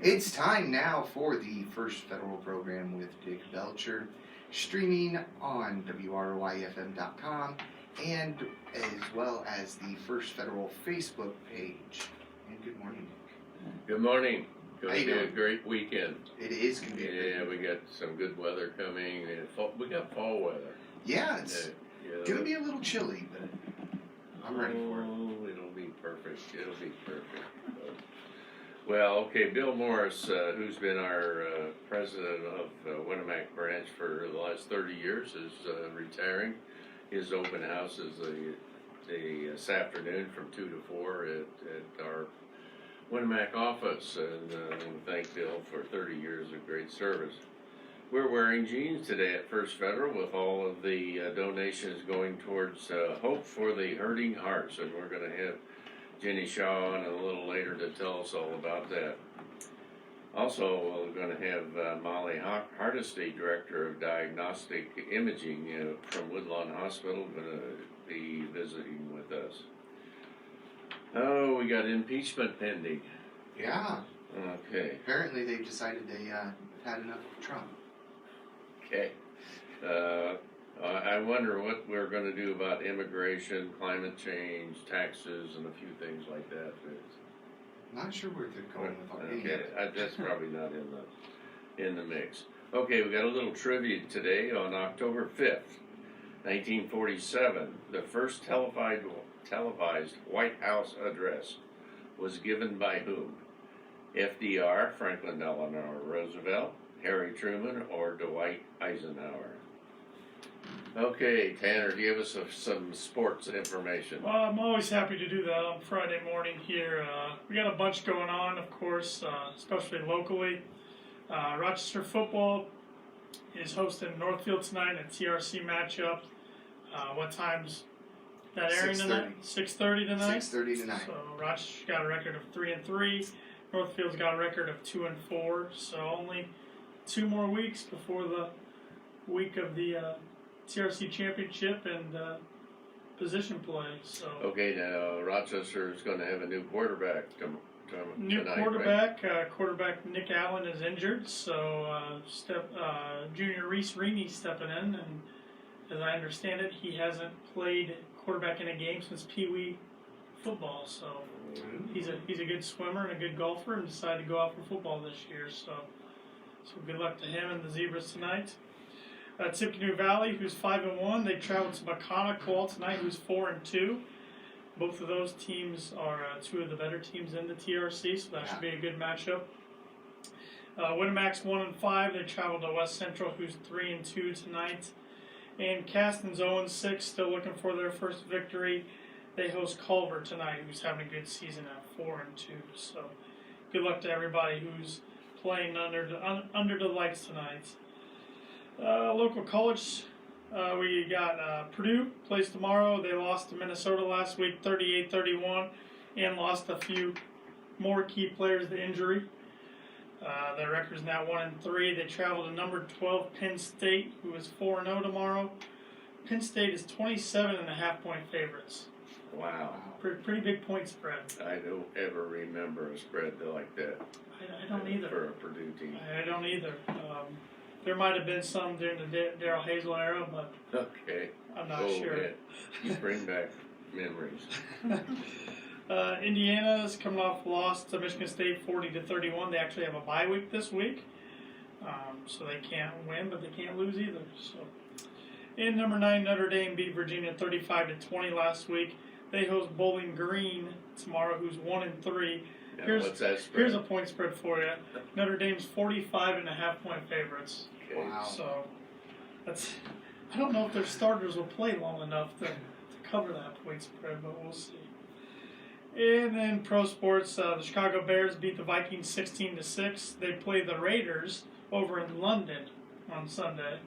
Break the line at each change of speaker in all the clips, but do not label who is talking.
It's time now for the First Federal program with Dick Belcher, streaming on WROIFM.com and as well as the First Federal Facebook page. And good morning, Dick.
Good morning. Going to be a great weekend.
It is going to be.
Yeah, we got some good weather coming. We got fall weather.
Yeah, it's going to be a little chilly, but I'm ready for it.
Oh, it'll be perfect. It'll be perfect. Well, okay, Bill Morris, who's been our president of Winamac branch for the last 30 years, is retiring. His open house is this afternoon from 2 to 4 at our Winamac office, and I want to thank Bill for 30 years of great service. We're wearing jeans today at First Federal with all of the donations going towards Hope for the Hurting Hearts, and we're going to have Jenny Shaw on a little later to tell us all about that. Also, we're going to have Molly Hardesty, Director of Diagnostic Imaging from Woodlawn Hospital, going to be visiting with us. Oh, we got impeachment pending.
Yeah.
Okay.
Apparently they've decided they had enough of Trump.
Okay. I wonder what we're going to do about immigration, climate change, taxes, and a few things like that.
Not sure where they're going with all
okay, that's probably not in the mix. Okay, we got a little trivia today. On October 5th, 1947, the first televised White House address was given by whom? FDR, Franklin Delano Roosevelt, Harry Truman, or Dwight Eisenhower? Okay, Tanner, give us some sports information.
Well, I'm always happy to do that on Friday morning here. We got a bunch going on, of course, especially locally. Rochester football is hosting Northfield tonight, a TRC matchup. What time's that airing tonight? 6:30 tonight?
6:30 tonight.
So Rochester's got a record of 3-3. Northfield's got a record of 2-4. So only 2 more weeks before the week of the TRC championship and position play. So
okay, now Rochester is going to have a new quarterback
new
tonight,
quarterback.
right?
Quarterback Nick Allen is injured, so junior Reese Reaney stepping in, and as I understand it, he hasn't played quarterback in a game since Pee Wee football. So he's a good swimmer and a good golfer, and decided to go out for football this year. So good luck to him and the Zebras tonight. Tippecanoe Valley, who's 5-1, they travel to McConnell tonight, who's 4-2. Both of those teams are 2 of the better teams in the TRC, so that should be a good matchup. Winamac's 1-5, they travel to West Central, who's 3-2 tonight. And Caston's 0-6, still looking for their first victory. They host Culver tonight, who's having a good season at 4-2. So good luck to everybody who's playing under the lights tonight. Local college, we got Purdue plays tomorrow. They lost to Minnesota last week, 38-31, and lost a few more key players to injury. Their record's now 1-3. They travel to number 12 Penn State, who is 4-0 tomorrow. Penn State is 27.5-point favorites.
Wow.
Pretty big point spread.
I don't ever remember a spread like that.
I don't either.
For a Purdue team.
I don't either. There might have been some during the Darrell Hazel era, but
okay.
I'm not sure.
Man. You bring back memories.
Indiana's coming off loss to Michigan State 40-31. They actually have a bye week this week, so they can't win, but they can't lose either. So, in number 9, Notre Dame beat Virginia 35-20 last week. They host Bowling Green tomorrow, who's 1-3.
What's that spread?
Here's a point spread for you. Notre Dame's 45.5-point favorites.
Okay.
Wow.
So I don't know if their starters will play long enough to cover that point spread, but we'll see. And then pro sports, the Chicago Bears beat the Vikings 16-6. They play the Raiders over in London on Sunday.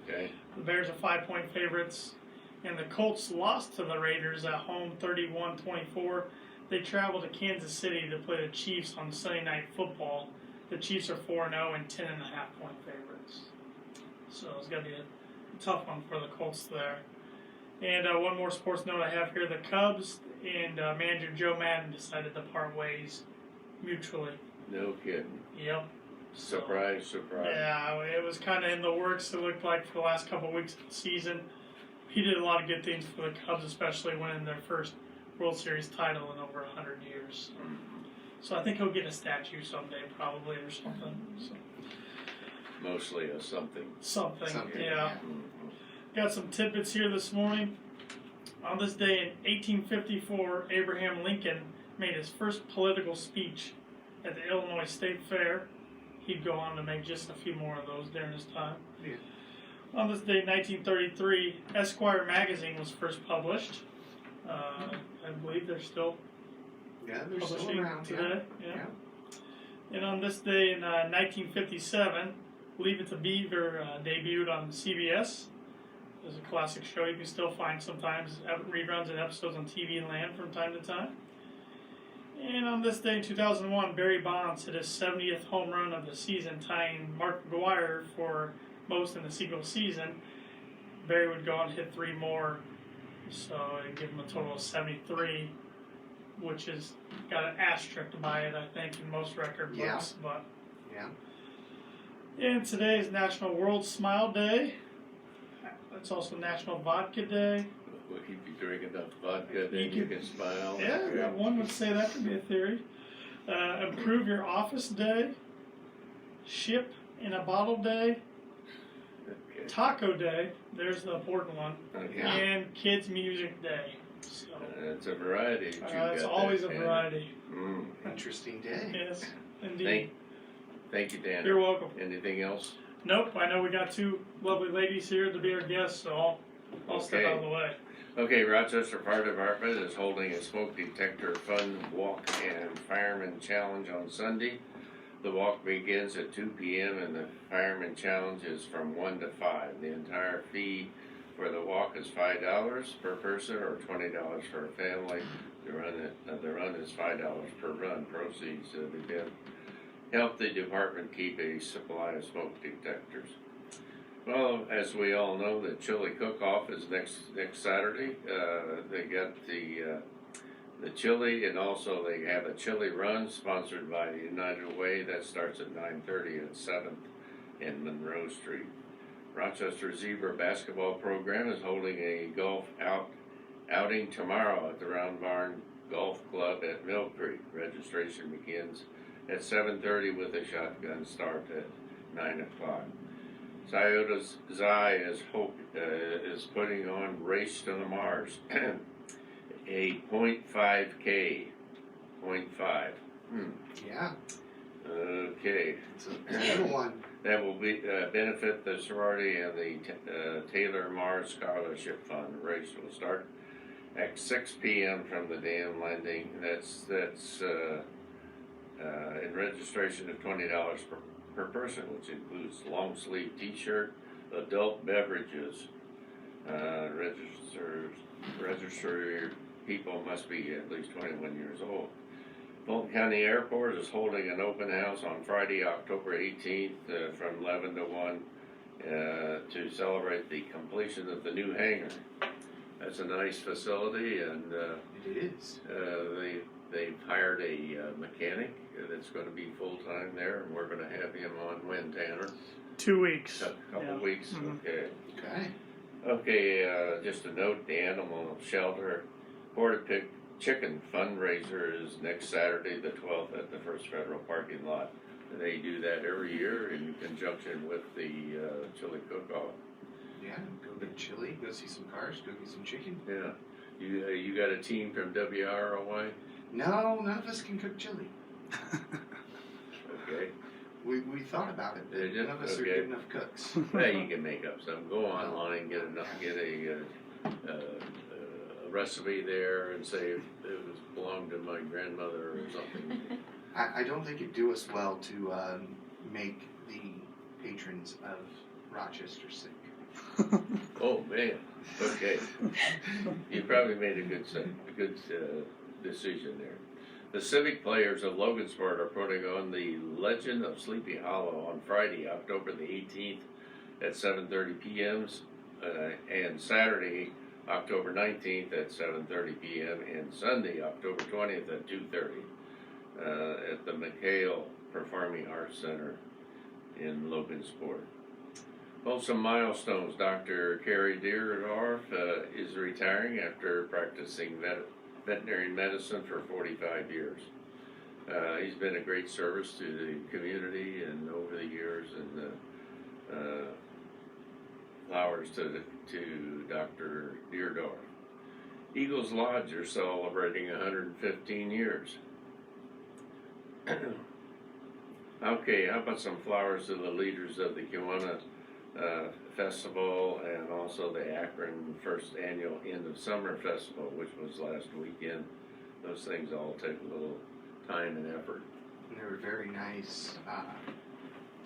Okay.
The Bears are 5-point favorites, and the Colts lost to the Raiders at home 31-24. They travel to Kansas City to play the Chiefs on Sunday Night Football. The Chiefs are 4-0 and 10.5-point favorites. So it's going to be a tough one for the Colts there. And one more sports note I have here. The Cubs and manager Joe Madden decided to part ways mutually
No kidding.
Yep. So,
Surprise, surprise.
yeah, it was kind of in the works, it looked like, for the last couple of weeks of the season. He did a lot of good things for the Cubs, especially winning their first World Series title in over 100 years. So I think he'll get a statue someday, probably, or something. So.
Mostly a something.
Something,
Something,
yeah. Got some tidbits here this morning. On this day in 1854, Abraham Lincoln made his first political speech at the Illinois State Fair. He'd go on to make just a few more of those during his time.
Yeah.
On this day in 1933, Esquire magazine was first published. I believe they're still
Yeah, they're still
publishing
around.
today.
Yeah.
Yeah. And on this day in 1957, Leave It to Beaver debuted on CBS. It was a classic show you can still find sometimes reruns and episodes on TV Land from time to time. And on this day in 2001, Barry Bonds hit his 70th home run of the season, tying Mark McGwire for most in the single season. Barry would go on and hit 3 more, so it'd give him a total of 73, which is got an asterisk by it, I think, in most record books.
Yeah.
But
Yeah.
and today is National World Smile Day. It's also National Vodka Day.
Well, if you drink enough vodka, then you can smile.
Yeah, one would say that could be a theory. Improve Your Office Day. Ship in a Bottle Day.
Okay.
Taco Day. There's the important one.
Okay.
And Kids Music Day. So,
It's a variety.
it's always a variety.
Interesting day.
Yes, indeed.
Thank you, Dan.
You're welcome.
Anything else?
Nope, I know we got 2 lovely ladies here to be our guests, so I'll step out of the way.
Okay, Rochester Fire Department is holding a smoke detector fun walk and fireman challenge on Sunday. The walk begins at 2 p.m. and the fireman challenge is from 1 to 5. The entire fee for the walk is $5 per person or $20 for a family. The run is $5 per run. Proceeds of the event help the department keep a supply of smoke detectors. Well, as we all know, the chili cook-off is next Saturday. They got the chili, and also they have a chili run sponsored by the United Way that starts at 9:30 at 7th in Monroe Street. Rochester Zebra basketball program is holding a golf outing tomorrow at the Round Barn Golf Club at Mill Creek. Registration begins at 7:30 with a shotgun start at 9 o'clock. Toyota Zai is putting on Race to the Mars, a 0.5K, 0.5.
Yeah.
Okay.
It's a little one.
That will be benefit the sorority and the Taylor Mars Scholarship Fund. The race will start at 6 p.m. from the dam landing. That's in registration of $20 per person, which includes long sleeve T-shirt, adult beverages. Registered people must be at least 21 years old. Fulton County Airport is holding an open house on Friday, October 18th from 11 to 1 to celebrate the completion of the new hangar. That's a nice facility, and
It is.
they've hired a mechanic that's going to be full-time there, and we're going to have him on when, Tanner?
2 weeks.
A couple weeks, okay.
Okay.
Okay, just a note, the animal shelter Porta Chicken fundraiser is next Saturday, the 12th, at the First Federal parking lot. They do that every year in conjunction with the chili cook-off.
Yeah, go get chili, go see some cars, go get some chicken.
Yeah. You got a team from WROY?
No, none of us can cook chili.
Okay.
We thought about it,
Did
but
you?
none of us are
Okay.
good enough cooks.
Well, you can make up some. Go online, get a recipe there, and say it belonged to my grandmother or something.
I don't think it'd do us well to make the patrons of Rochester sick.
Oh man. Okay. You probably made a good decision there. The Civic players of Logansport are putting on the Legend of Sleepy Hollow on Friday, October the 18th at 7:30 p.m. And Saturday, October 19th at 7:30 p.m. and Sunday, October 20th at 2:30 at the McHale Performing Arts Center in Logansport. Well, some milestones. Dr. Carrie Deerdorf is retiring after practicing veterinary medicine for 45 years. He's been a great service to the community and over the years, and flowers to Dr. Deerdorf. Eagles Lodge are celebrating 115 years. Okay, how about some flowers to the leaders of the Kiwanis Festival and also the Akron first annual End of Summer Festival, which was last weekend. Those things all take a little time and effort.
And they were very nice.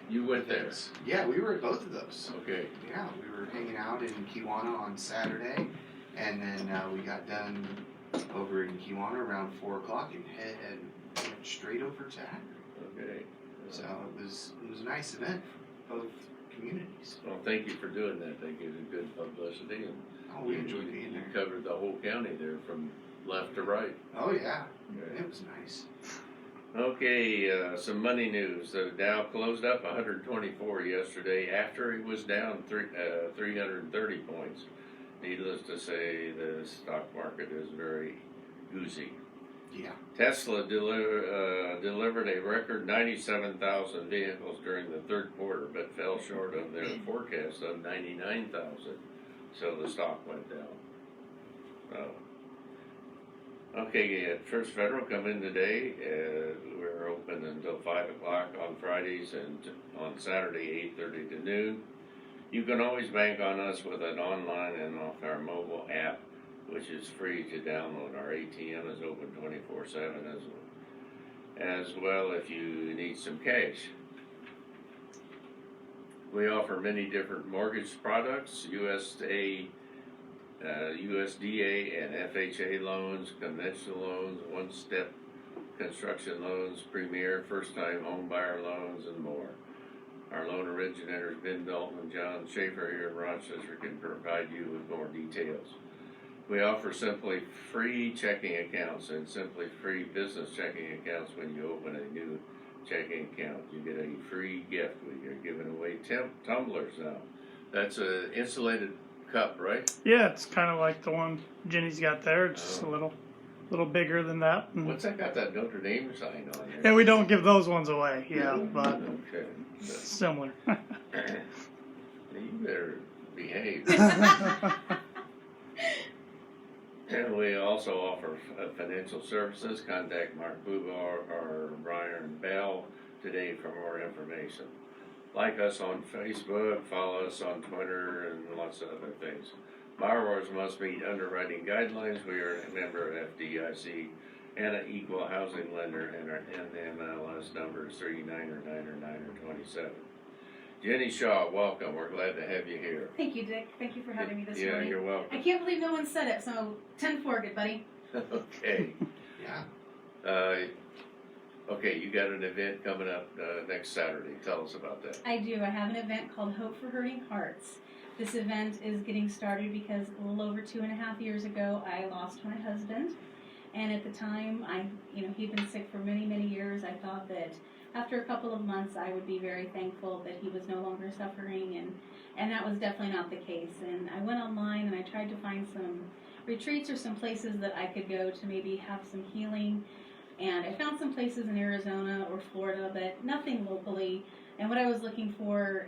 You went there?
Yeah, we were at both of those.
Okay.
Yeah, we were hanging out in Kiwanis on Saturday, and then we got done over in Kiwanis around 4 o'clock and went straight over to Akron.
Okay.
So it was a nice event for both communities.
Well, thank you for doing that. They gave you good publicity, and
We enjoyed being
you
there.
covered the whole county there from left to right.
Oh yeah,
Okay.
it was nice.
Okay, some money news. The Dow closed up 124 yesterday after it was down 330 points. Needless to say, the stock market is very goosey.
Yeah.
Tesla delivered a record 97,000 vehicles during the third quarter, but fell short of their forecast of 99,000. So the stock went down. Okay, First Federal come in today. We're open until 5 o'clock on Fridays and on Saturday 8:30 to noon. You can always bank on us with an online and off our mobile app, which is free to download. Our ATM is open 24/7 as well if you need some cash. We offer many different mortgage products, USDA and FHA loans, conventional loans, one-step construction loans, premier first-time home buyer loans, and more. Our loan originators, Ben Dalton and John Schaefer here in Rochester, can provide you with more details. We offer simply free checking accounts and simply free business checking accounts when you open a new checking account. You get a free gift. We are giving away tumblers now. That's an insulated cup, right?
Yeah, it's kind of like the one Jenny's got there. It's just a little bigger than that. And,
What's that got that Notre Dame sign on there?
and we don't give those ones away. Yeah, but
Okay.
similar.
You better behave. And we also offer financial services. Contact Mark Buba or Brian Bell today for more information. Like us on Facebook, follow us on Twitter, and lots of other things. Borrowers must meet underwriting guidelines. We are a member of FDIC and an equal housing lender, and our NMLS number is 39090927. Jenny Shaw, welcome. We're glad to have you here.
Thank you, Dick. Thank you for having me this
Yeah,
morning.
you're welcome.
I can't believe no one said it, so 10-4, good buddy.
Okay.
Yeah.
Okay, you got an event coming up next Saturday. Tell us about that.
I do. I have an event called Hope for Hurting Hearts. This event is getting started because a little over 2.5 years ago, I lost my husband. And at the time, he'd been sick for many, many years. I thought that after a couple of months, I would be very thankful that he was no longer suffering, and that was definitely not the case. And I went online and I tried to find some retreats or some places that I could go to maybe have some healing. And I found some places in Arizona or Florida, but nothing locally. And what I was looking for,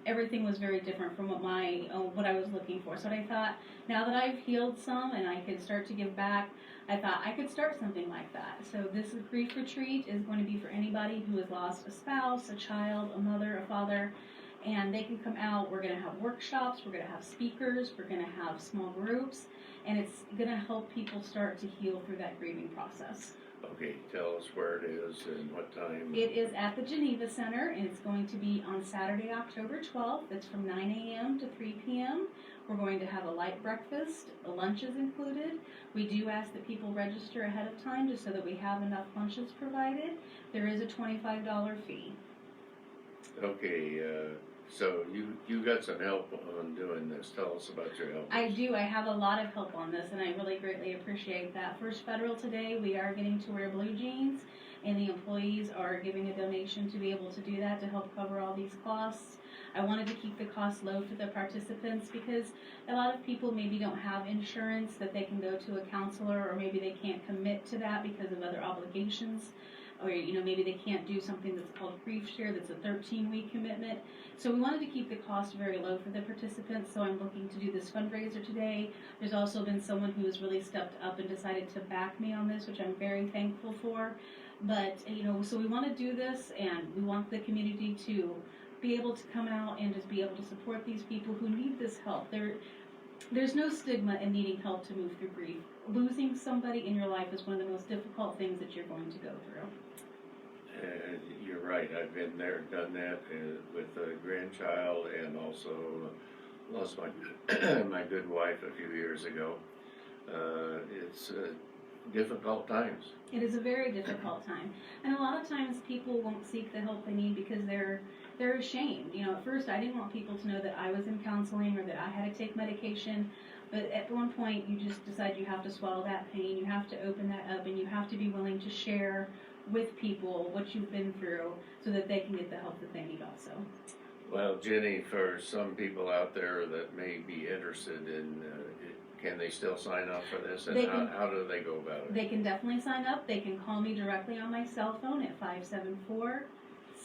everything was very different from what I was looking for. So I thought, now that I've healed some and I could start to give back, I thought I could start something like that. So this grief retreat is going to be for anybody who has lost a spouse, a child, a mother, a father, and they can come out. We're going to have workshops, we're going to have speakers, we're going to have small groups, and it's going to help people start to heal through that grieving process.
Okay, tell us where it is and what time.
It is at the Geneva Center, and it's going to be on Saturday, October 12th. It's from 9 a.m. to 3 p.m. We're going to have a light breakfast. A lunch is included. We do ask that people register ahead of time just so that we have enough lunches provided. There is a $25 fee.
Okay, so you got some help on doing this. Tell us about your help.
I do. I have a lot of help on this, and I really greatly appreciate that. First Federal today, we are getting to wear blue jeans. and the employees are giving a donation to be able to do that to help cover all these costs. I wanted to keep the cost low for the participants because a lot of people maybe don't have insurance that they can go to a counselor, or maybe they can't commit to that because of other obligations, or maybe they can't do something that's called grief share, that's a 13-week commitment. So we wanted to keep the cost very low for the participants, so I'm looking to do this fundraiser today. There's also been someone who has really stepped up and decided to back me on this, which I'm very thankful for. But so we want to do this, and we want the community to be able to come out and just be able to support these people who need this help. There's no stigma in needing help to move through grief. Losing somebody in your life is one of the most difficult things that you're going to go through.
You're right. I've been there, done that with a grandchild, and also lost my my good wife a few years ago. It's difficult times.
It is a very difficult time, and a lot of times people won't seek the help they need because they're ashamed. At first I didn't want people to know that I was in counseling or that I had to take medication, but at one point you just decide you have to swallow that pain, you have to open that up, and you have to be willing to share with people what you've been through so that they can get the help that they need also.
Well, Jenny, for some people out there that may be interested in, can they still sign up for this, and how do they go about it?
They can definitely sign up. They can call me directly on my cell phone at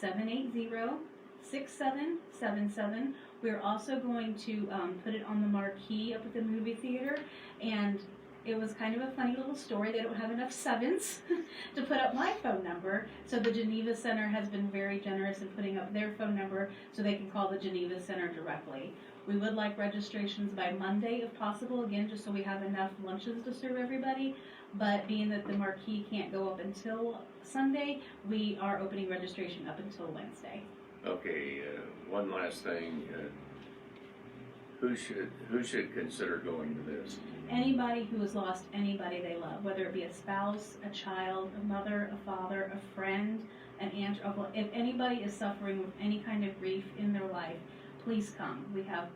574-780-6777. We're also going to put it on the marquee up at the movie theater, and it was kind of a funny little story. They don't have enough sevens to put up my phone number, so the Geneva Center has been very generous in putting up their phone number so they can call the Geneva Center directly. We would like registrations by Monday if possible, again, just so we have enough lunches to serve everybody. But being that the marquee can't go up until Sunday, we are opening registration up until Wednesday.
Okay, one last thing. Who should consider going to this?
Anybody who has lost anybody they love, whether it be a spouse, a child, a mother, a father, a friend, an aunt, or uncle. If anybody is suffering with any kind of grief in their life, please come. We have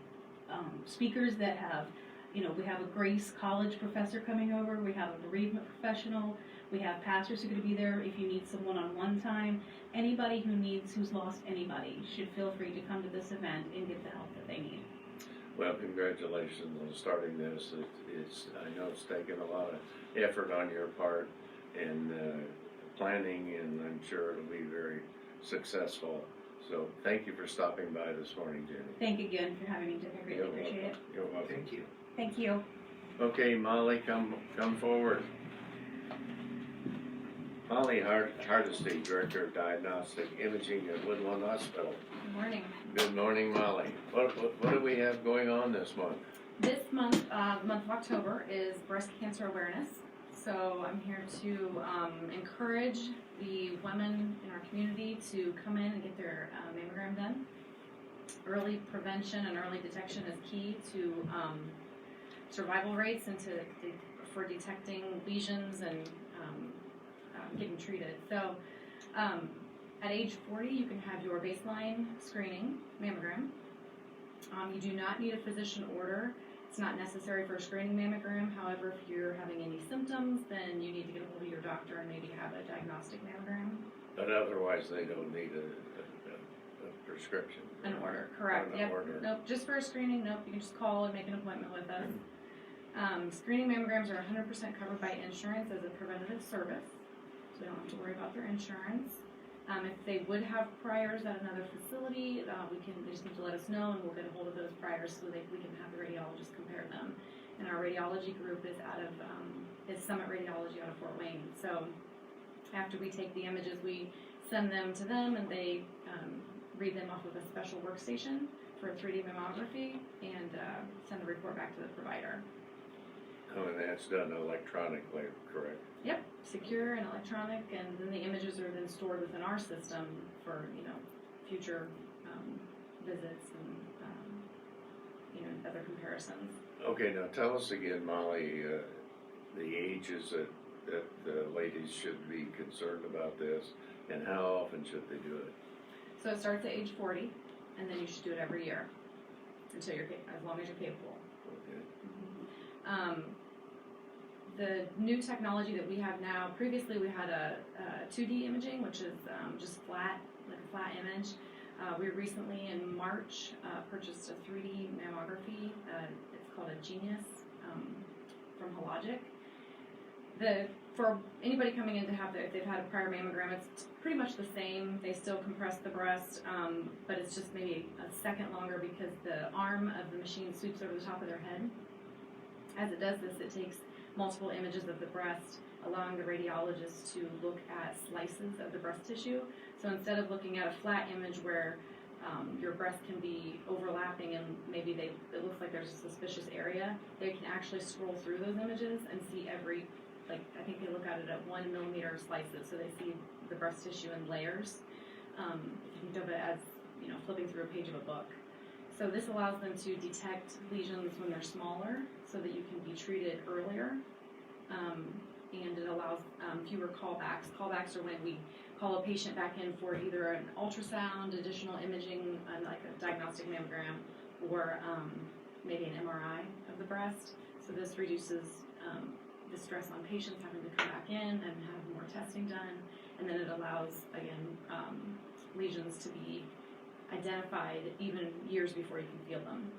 speakers that have, we have a Grace College professor coming over. We have a bereavement professional. We have pastors who are going to be there if you need some one-on-one time. Anybody who's lost anybody should feel free to come to this event and get the help that they need.
Well, congratulations on starting this. I know it's taken a lot of effort on your part and planning, and I'm sure it'll be very successful. So thank you for stopping by this morning, Jenny.
Thank you again for having me. I greatly appreciate it.
You're welcome.
Thank you.
Thank you.
Okay, Molly, come forward. Molly Hardesty, Director of Diagnostic Imaging at Woodlawn Hospital.
Good morning.
Good morning, Molly. What do we have going on this month?
This month, the month of October, is breast cancer awareness. So I'm here to encourage the women in our community to come in and get their mammogram done. Early prevention and early detection is key to survival rates and for detecting lesions and getting treated. So at age 40, you can have your baseline screening mammogram. You do not need a physician order. It's not necessary for a screening mammogram. However, if you're having any symptoms, then you need to get a hold of your doctor and maybe have a diagnostic mammogram.
But otherwise, they don't need a prescription.
An order, correct.
An
Yep.
order.
Nope, just for a screening, nope. You can just call and make an appointment with us. Screening mammograms are 100% covered by insurance as a preventative service, so they don't have to worry about their insurance. If they would have priors at another facility, they just need to let us know, and we'll get a hold of those priors so that we can have the radiologist compare them. And our radiology group is is Summit Radiology out of Fort Wayne. So after we take the images, we send them to them, and they read them off of a special workstation for a 3D mammography, and send the report back to the provider.
Oh, and that's done electronically, correct?
Yep, secure and electronic, and then the images are then stored within our system for future visits and other comparisons.
Okay, now tell us again, Molly, the ages that the ladies should be concerned about this, and how often should they do it?
So it starts at age 40, and then you should do it every year until as long as you're capable.
Okay.
the new technology that we have now, previously we had a 2D imaging, which is just flat, like a flat image. We recently, in March, purchased a 3D mammography. It's called a Genius from Hologic. For anybody coming in to have if they've had a prior mammogram, it's pretty much the same. They still compress the breast, but it's just maybe a second longer because the arm of the machine sweeps over the top of their head. As it does this, it takes multiple images of the breast, allowing the radiologist to look at slices of the breast tissue. So instead of looking at a flat image where your breast can be overlapping and maybe it looks like there's a suspicious area, they can actually scroll through those images and see every, like I think they look at it at 1 millimeter slices, so they see the breast tissue in layers. If you think of it as flipping through a page of a book. So this allows them to detect lesions when they're smaller, so that you can be treated earlier, and it allows fewer callbacks. Callbacks are when we call a patient back in for either an ultrasound, additional imaging, like a diagnostic mammogram, or maybe an MRI of the breast. So this reduces the stress on patients having to come back in and have more testing done, and then it allows, again, lesions to be identified even years before you can feel them.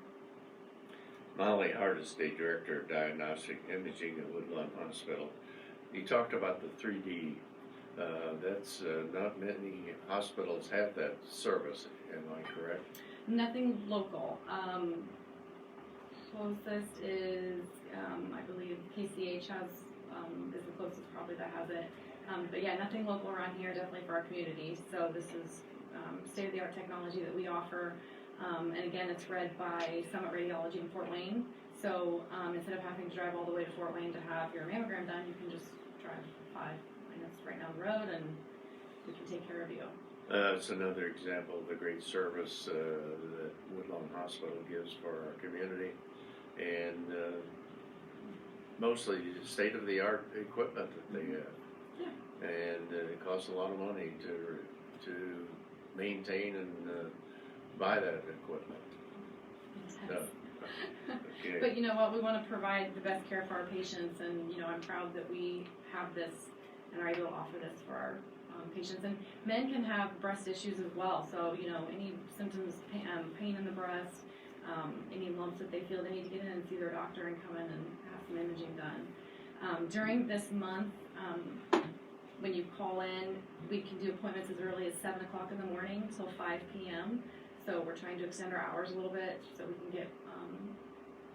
Molly Hardesty, Director of Diagnostic Imaging at Woodlawn Hospital. You talked about the 3D. That's not many hospitals have that service. Am I correct?
Nothing local. Closest is, I believe, KCH is the closest probably that has it. But yeah, nothing local around here, definitely for our community. So this is state-of-the-art technology that we offer. And again, it's read by Summit Radiology in Fort Wayne. So instead of having to drive all the way to Fort Wayne to have your mammogram done, you can just drive 5 minutes right down the road and we can take care of you.
That's another example of the great service that Woodlawn Hospital gives for our community, and mostly state-of-the-art equipment that they have.
Yeah.
And it costs a lot of money to maintain and buy that equipment. So, okay.
But you know what? We want to provide the best care for our patients, and I'm proud that we have this and are able to offer this for our patients. And men can have breast issues as well. So any symptoms, pain in the breast, any lumps that they feel, they need to get in and see their doctor and come in and have some imaging done. During this month, when you call in, we can do appointments as early as 7 o'clock in the morning till 5 p.m. So we're trying to extend our hours a little bit so we can get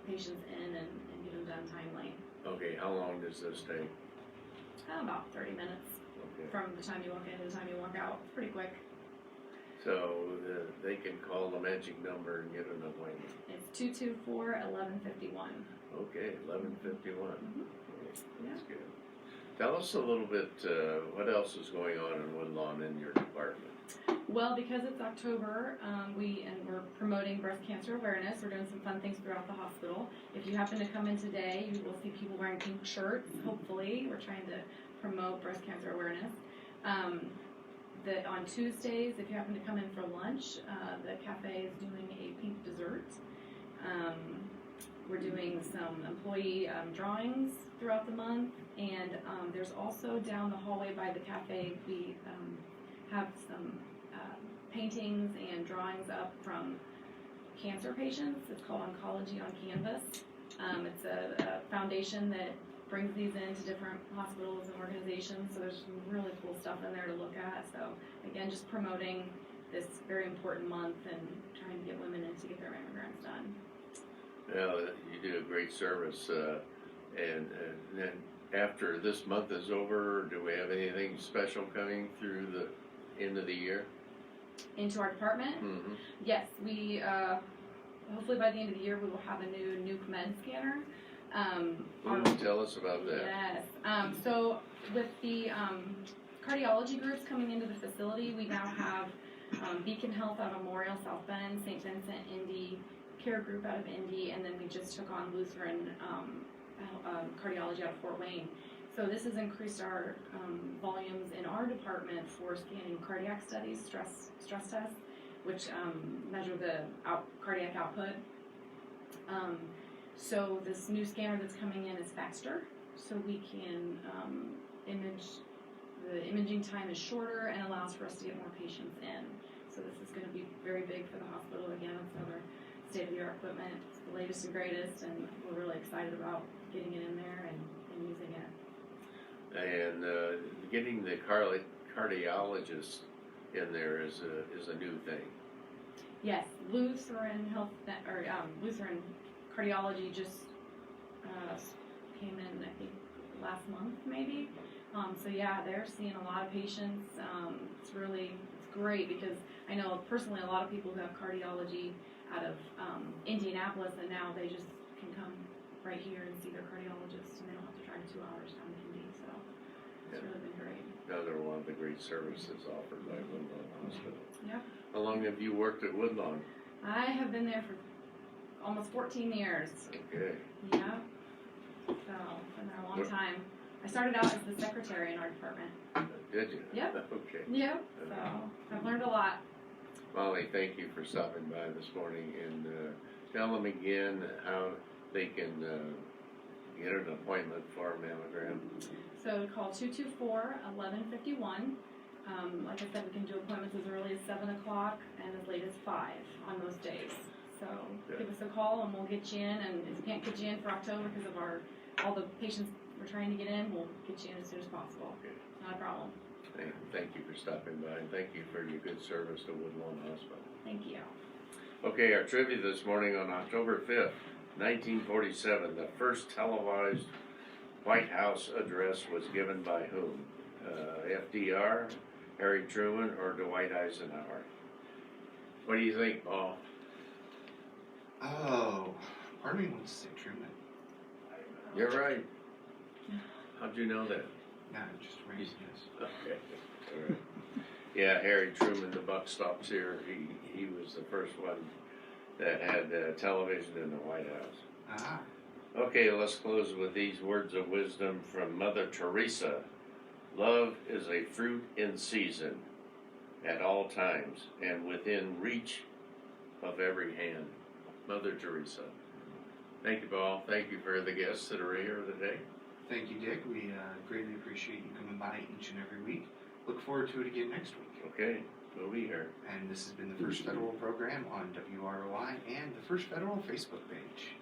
patients in and get them done timely.
Okay, how long does this take?
About 30 minutes
Okay.
from the time you walk in to the time you walk out. It's pretty quick.
So they can call the magic number and get an appointment.
It's 224-1151.
Okay, 11:51.
Yeah.
That's good. Tell us a little bit what else is going on in Woodlawn in your department.
Well, because it's October, we're promoting breast cancer awareness. We're doing some fun things throughout the hospital. If you happen to come in today, you will see people wearing pink shirts. Hopefully, we're trying to promote breast cancer awareness. On Tuesdays, if you happen to come in for lunch, the cafe is doing a pink dessert. We're doing some employee drawings throughout the month, and there's also down the hallway by the cafe, we have some paintings and drawings up from cancer patients. It's called Oncology on Canvas. It's a foundation that brings these into different hospitals and organizations, so there's some really cool stuff in there to look at. So again, just promoting this very important month and trying to get women in to get their mammograms done.
Well, you do a great service, and then after this month is over, do we have anything special coming through the end of the year?
Into our department?
Mm-hmm.
Yes, we hopefully by the end of the year we will have a new nuke med scanner.
Tell us about that.
Yes. So with the cardiology groups coming into the facility, we now have Beacon Health out of Memorial, South Bend, St. Vincent, Indy, Care Group out of Indy, and then we just took on Lutheran cardiology out of Fort Wayne. So this has increased our volumes in our department for scanning cardiac studies, stress tests, which measure the cardiac output. So this new scanner that's coming in is faster, so we can the imaging time is shorter and allows for us to get more patients in. So this is going to be very big for the hospital. Again, it's another state-of-the-art equipment. It's the latest and greatest, and we're really excited about getting it in there and using it.
And getting the cardiologist in there is a new thing.
Yes, Lutheran Lutheran Cardiology just came in, I think, last month maybe. So yeah, they're seeing a lot of patients. It's great because I know personally a lot of people who have cardiology out of Indianapolis, and now they just can come right here and see their cardiologist, and they don't have to drive 2 hours down to Indy. So it's really been great.
Another one of the great services offered by Woodlawn Hospital.
Yep.
How long have you worked at Woodlawn?
I have been there for almost 14 years.
Okay.
Yeah. So been there a long time. I started out as the secretary in our department.
Did you?
Yep.
Okay.
Yep. So I've learned a lot.
Molly, thank you for stopping by this morning, and tell them again how they can get an appointment for a mammogram.
So call 224-1151. Like I said, we can do appointments as early as 7 o'clock and as late as 5 on those days. So give us a call and we'll get you in. And if we can't get you in for October because of all the patients we're trying to get in, we'll get you in as soon as possible.
Okay.
Not a problem.
Thank you for stopping by, and thank you for your good service to Woodlawn Hospital.
Thank you.
Okay, our trivia this morning on October 5th, 1947, the first televised White House address was given by whom? FDR, Harry Truman, or Dwight Eisenhower? What do you think, Paul?
Oh, part of me wants to say Truman.
You're right. How'd you know that?
No, just raised this.
Okay. All right. Yeah, Harry Truman, the buck stops here. He was the first one that had television in the White House.
Ah.
Okay, let's close with these words of wisdom from Mother Teresa. Love is a fruit in season at all times and within reach of every hand. Mother Teresa. Thank you, Paul. Thank you for the guests that are here today.
Thank you, Dick. We greatly appreciate you coming by each and every week. Look forward to it again next week.
Okay, we'll be here.
And this has been the First Federal program on WROI and the First Federal Facebook page.